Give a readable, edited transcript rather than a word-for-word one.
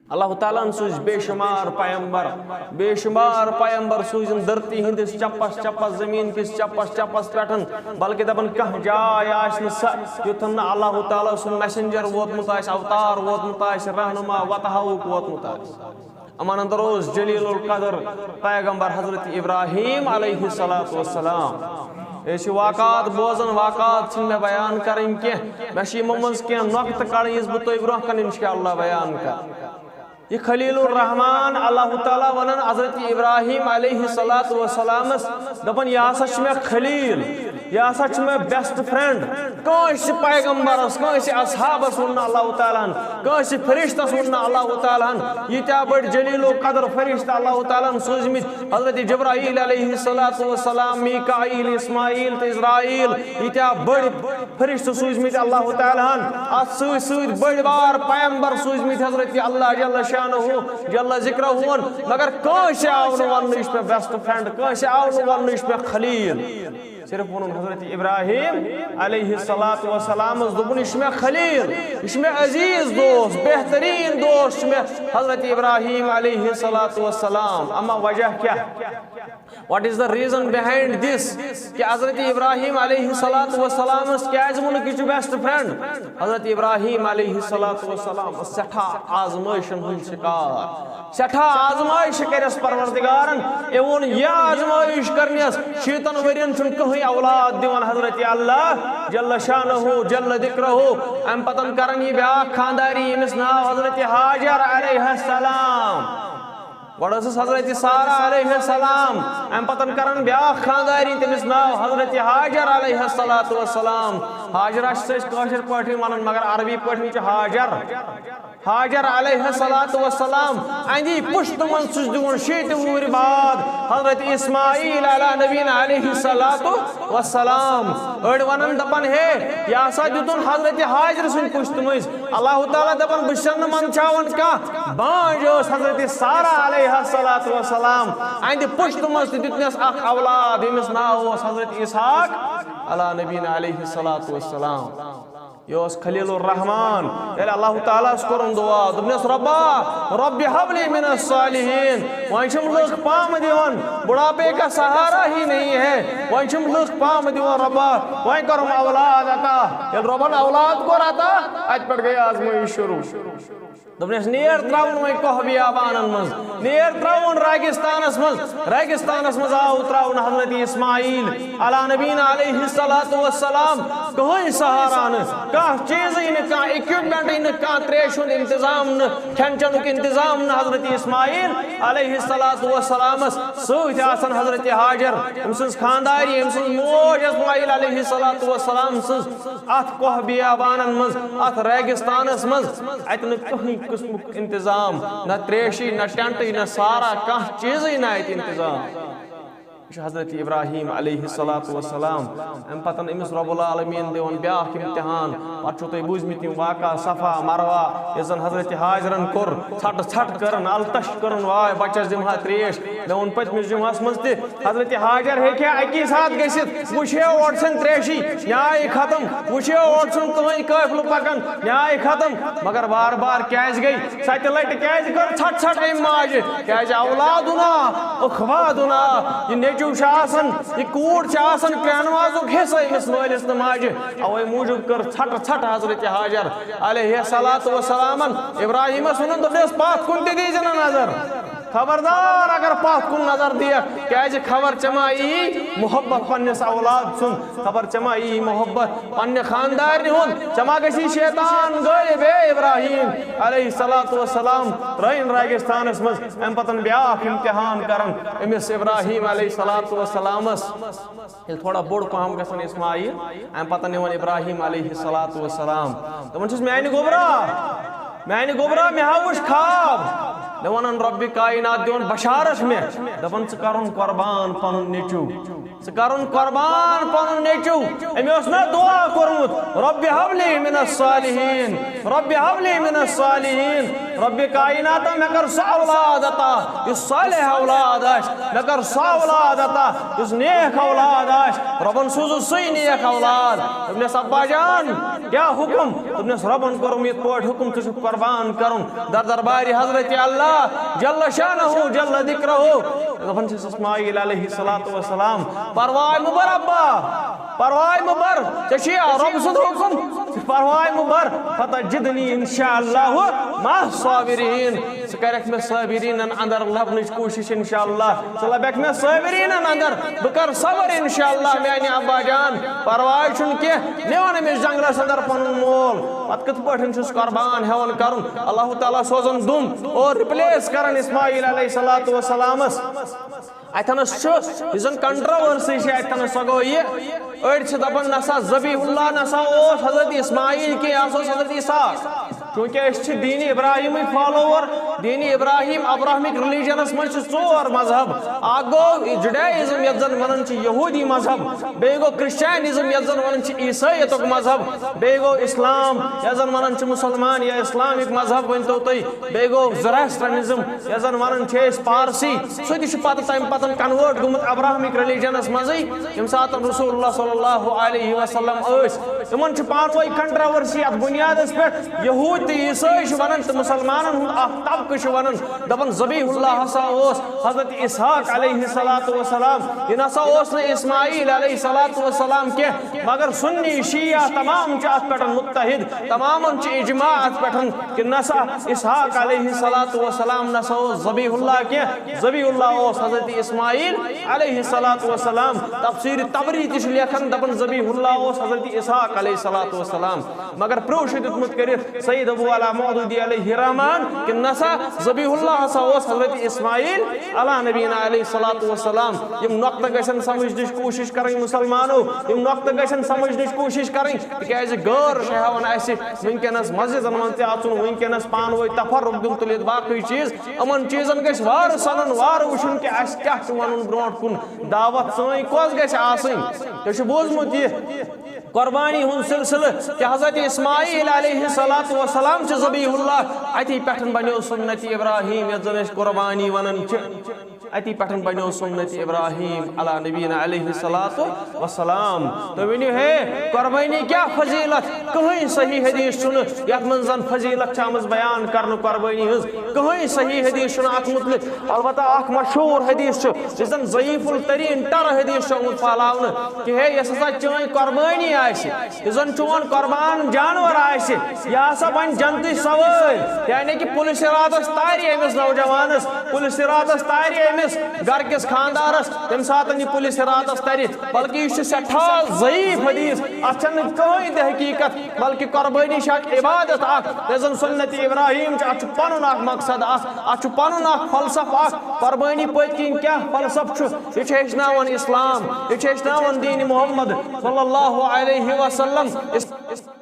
اللہ تعالیٰ سوز بے شمار پیمبر سوزن دھرتی ہندس چپس چپس زمین کس چپس چپس پٹھن بلکہ دپن کھانا جائے آسن سا یوتھن اللہ تعالیٰ سن میسنجر ووتمت آس اوتار ووتمت آس رہنما وتحوک ووتمت آس امان اندر اوس جلیل القدر پیغمبر حضرت ابراہیم علیہ السلام ایسی واقعات بوزن واقعات میں بیان کریں کہ میں ممز کے نقط کڑی اس بتوئی برہ کن انشاءاللہ بیان کر یہ خلیل الرحمن اللہ تعالیٰ ونن حضرت ابراہیم علیہ السلام دپن یہ ہسا میں خلیل یہ ہسا میں بیسٹ فرینڈ کانس پیغمبرس کانس اصحابس ون اللہ تعالیٰ کانس فرشتس ون اللہ تعالیٰ یہ بڑ جلیل و قدر فرشتہ اللہ تعالیٰ سوزمت حضرت جبرائیل علیہ السلام میکائیل اسماعیل تو اسرائیل یہ بڑ فرشتہ سوزمت اللہ تعالیٰ ات ست بڑ بار پیغمبر سوزمت حضرت اللہ جل شانہ جل ذکرہ مگر کانس آو ون یہ بیسٹ فرینڈ کانس آو ون یہ خلیل صرف ون حضرت ابراہیم علیہ السلام دپن یہ خلیل یہ عزیز دوست بہترین دوست حضرت ابراہیم علیہ السلام اما وجہ کیا what is the reason behind this کہ حضرت ابراہیم علیہ السلام کیاز ونک یہ بیسٹ فرینڈ حضرت ابراہیم علیہ السلام سٹھا آزمائشن ہند شکار سٹھا آزمائش کرس پروردگارن اون یہ آزمائش کرنس شیطن ورین چھ کہیں اولاد دیوان حضرت اللہ جل شانہ جل ذکرہ ام پتن کرن یہ بیاکھ خانداری امس ناو حضرت حاجر علیہ السلام گوڑس حضرت سارہ علیہ السلام ام پتن کرن بیاکھ خانداری تمس ناو حضرت حاجر علیہ السلام حاجر کاشر پاٹھی ونن مگر عربی پاٹھی چھ حاجر علیہ السلام اندی پشت من سوز دون شیط وور بعد حضرت اسماعیل علی نبینا علیہ السلام اڑ ونن دپن ہے یا سا دتن حضرت حاجر سن پشت مز اللہ تعالیٰ دپن بشن من چاون کا بانج حضرت سارہ علیہ السلام اندی پشت مز دتنس اخ اولاد امس ناو حضرت اسحاق علی نبینا علیہ السلام یہ خلیل الرحمن یعنی اللہ تعالیٰ کرن دعا دپنس رب حب لی من الصالحین وہیں چھم لوگ پام دیون بڑھاپے کا سہارا ہی نہیں ہے وہیں چھم لوگ پام دیون ربا وہیں کرم اولاد عطا یعنی ربن اولاد کو رہتا اج پڑ گئی آزمائی شروع دپنس نیر تراؤن وہیں کوہ بیابانن مز نیر تراؤن ریگستانس مز آو تراؤن حضرت اسماعیل علی نبینا علیہ السلام کہیں سہاران کہاں چیز ہی نہ کہاں ایکیوپمنٹ ہی نہ کہاں تریشن انتظام نہ کھین چنک انتظام نہ حضرت اسماعیل علیہ السلام سوچ آسن حضرت حاجر امسنس خانداری امسنس موج اسماعیل علیہ السلام سنس ات کوہ بیابانن مز ات ریگستانس مز اتن کہیں قسم انتظام نہ تریشی نہ ٹینٹی نہ سارا کہاں چیز ہی نہ انتظام حضرت ابراہیم علیہ السلام ام پتن امس رب العالمین دیون بیاکھ امتحان پتہ تھی بوزمت واقع صفا مروہ یزن حضرت حاجرن کور ژھٹ ژھٹ کرن التش کرن وائے بچس دمہا تریش دون پتمس جمعس مز تہ حضرت حاجر ہیکیا اکی ساتھ گژھت وچھے اوٹسن تریشی نیاے ختم وچھے اوٹسن کہیں قافلہ پکن نیاے ختم مگر بار بار کیاز گئی ستہ لٹہ کیاز کر ژھٹ ژھٹ ام ماجہ کیاز اولادنا اخواتنا یہ نیچو شاسن یہ کوڑ چاسن کرنوازو حصہ امس مالس نماجہ اوے موجود کر ژھٹ ژھٹ حضرت حاجر علیہ السلام ابراہیم سنن دپنس پاتھ کن تہ دیزن نظر خبردار اگر پاتھ کن نظر دیا کیازِ خبر چمائی محبت پنس اولاد سن خبر چمائی محبت پنہ خاندار ہن چما گسی شیطان غائب ہے ابراہیم علیہ السلام رین ریگستانس مز ام پتن بیاکھ امتحان کرن امس ابراہیم علیہ السلام یل تھوڑا بوڑ پہم گژھن اسماعیل ام پتن نوان ابراہیم علیہ السلام دپان چھس میانہ گوبرا مے ہاوش خواب دپان رب کائنات دیون بشارت میں دپان ژٕ کرُن قربان پنن نیچو ژٕ کرُن قربان پنن نیچو امی اوس نا دعا کورمت رب حب لی من الصالحین رب حب لی من الصالحین رب کائنات مے کر سہ اولاد عطا یس صالح اولاد آس مے کر سہ اولاد عطا یس نیک اولاد آس ربن سوزو سُے نیک اولاد دپنس ابا جان کیا حکم دوپنس ربن کورم یت پٲٹھۍ حکم ژٕ چھُکھ قربان کرُن در دربارِ حضرت اللہ جل شانہ جل ذکرہ دپان چھس اسماعیل علیہ الصلوۃ والسلام پرواے مبر ابا پرواے مبر ژےٚ چھُے رۄب سُنٛد حکم پرواے مبر فتجدنی انشاءاللہ مع الصابرین ژٕ کرکھ مےٚ صابریٖنن اندر لبنٕچ کوٗشش انشاءاللہ ژٕ لبکھ مےٚ صابریٖنن اندر بہٕ کرٕ صبر انشاءاللہ میانہِ ابا جان پرواے چھُنہٕ کینٛہہ نِوان أمِس جنگلس اندر پنُن مول پتہٕ کِتھ پٲٹھۍ چھُس قربان ہٮ۪وان کرُن اللہ تعالیٰ سوزان دُم اور رِپلیس کران اسماعیل علیہ الصلوۃ والسلامس اتنس یہ زن کنٹروورسی اتنس سو گو یہ اڑ دپان نسا ذبیح اللہ نسا اوس حضرت اسماعیل کی حضرت اسحاق چونکہ اس دین ابراہیم فالوور دین ابراہیم ابراہمک ریلیجنس من ژور مذہب اکھ گو جڈائزم یتھ زن ونان یہودی مذہب بیٚیہِ گو کرسچینزم یتھ زن ونان عیسائیتک مذہب بیٚیہِ گو اسلام یتھ زن ونان مسلمان یا اسلامک مذہب ونتو تُہۍ بیٚیہِ گو زراسٹرنزم یتھ زن ونان پارسی سُہ تہِ چھُ پتہٕ تمہِ پتہٕ کنورٹ گوٚمُت ابراہمک ریلیجنس منٛزٕے ییٚمہِ ساتہٕ رسول اللہ صلی اللہ علیہ وسلم ٲسۍ یِمن چھُ پانژوے کنٹروورسی اتھ بنیادس پٮ۪ٹھ یہود تہٕ عیسائی چھِ ونان تہٕ مسلمانن ہُنٛد اکھ طبقہٕ چھُ ونان دپان ذبیح اللہ ہسا اوس حضرت اسحاق علیہ الصلوۃ والسلام یہِ نسا اوس نہٕ اسماعیل علیہ الصلوۃ والسلام کینٛہہ مگر سنی شیعہ تمام چھِ اتھ پٮ۪ٹھ متحد تمامن چھِ اجماع اتھ پٮ۪ٹھ کہ نسا اسحاق علیہ الصلوۃ والسلام نسا اوس ذبیح اللہ کینٛہہ ذبیح اللہ اوس حضرت اسماعیل علیہ الصلوۃ والسلام تفسیر طبری تہِ چھُ لیکھان دپان ذبیح اللہ اوس حضرت اسحاق علیہ الصلوۃ والسلام مگر پرٛو چھُ دیُتمُت کٔرِتھ سید ابو علا مودودی علیہ الرحمان کہ نسا ذبیح اللہ ہسا اوس حضرت اسماعیل علیٰ نبینا علیہ الصلوۃ والسلام یم نقطہ گژھن سمجھنٕچ کوٗشش کرٕنۍ مسلمانو یم نقطہ گژھن سمجھنٕچ کوٗشش کرٕنۍ تِکیازِ غٲر چھُ ہٮ۪وان اَسہِ وٕنکٮ۪نس مسجدن منٛز تہِ اژُن وٕنکٮ۪نس پانہٕ ؤنۍ تفرق دیُن تُلِتھ باقٕے چیٖز یِمن چیٖزن گژھِ وارٕ سنُن وارٕ وٕچھُن کہ اَسہِ کیاہ چھُ وَنُن برونٛٹھ کُن دعوت سٲنۍ کۄس گژھِ آسٕنۍ تُہۍ چھُو بوٗزمُت یہِ قربانی ہُنٛد سلسلہٕ کہ حضرت اسماعیل علیہ الصلوۃ والسلام چھِ ذبیح اللہ اتی پٮ۪ٹھ بنیو سنت ابراہیم یتھ زن أسۍ قربانی ونان چھِ اتی پٮ۪ٹھ بنیو سنت ابراہیم علیٰ نبینا علیہ الصلوۃ والسلام تُہۍ ؤنِو ہے قربانی کیا فضیلت کٕہٕنۍ صحیح حدیث چھُنہٕ یتھ منٛز زن فضیلت چھِ آمٕژ بیان کرنہٕ قربانی ہٕنٛز کٕہٕنۍ صحیح حدیث چھُنہٕ اتھ متعلق البتہ اکھ مشہوٗر حدیث چھُ یُس زن ضعیف التریٖن ٹر حدیث چھُ آمُت پھہلاونہٕ کہ ہے یۄس ہسا چٲنۍ قربانی آسہِ یُس زن چون قربان جانور آسہِ یہِ ہسا بنہِ جنتٕچ سوٲرۍ یعنی کہ پُلہِ صراطس تارِ أمِس نوجوانس پُلہِ صراطس تارِ أمِس گھر کس خاندارس تمہِ ساتہٕ یہِ پُلہِ صراطس ترِ بلکہ یہِ چھُ سٮ۪ٹھاہ ضعیف حدیث اتھ چھنہٕ کٕہٕنۍ تہِ حقیٖقت بلکہ قربانی چھِ اکھ عبادت اکھ یۄس زن سنت ابراہیم چھِ اتھ چھُ پنُن اکھ مقصد اتھ چھُ پنُن اکھ فلسف اکھ قربانی پٔتۍ کِنۍ کیاہ فلسف چھُ یہِ چھُ ہیٚچھناوان اسلام یہِ چھُ ہیٚچھناوان دین محمد صلی اللہ علیہ وسلم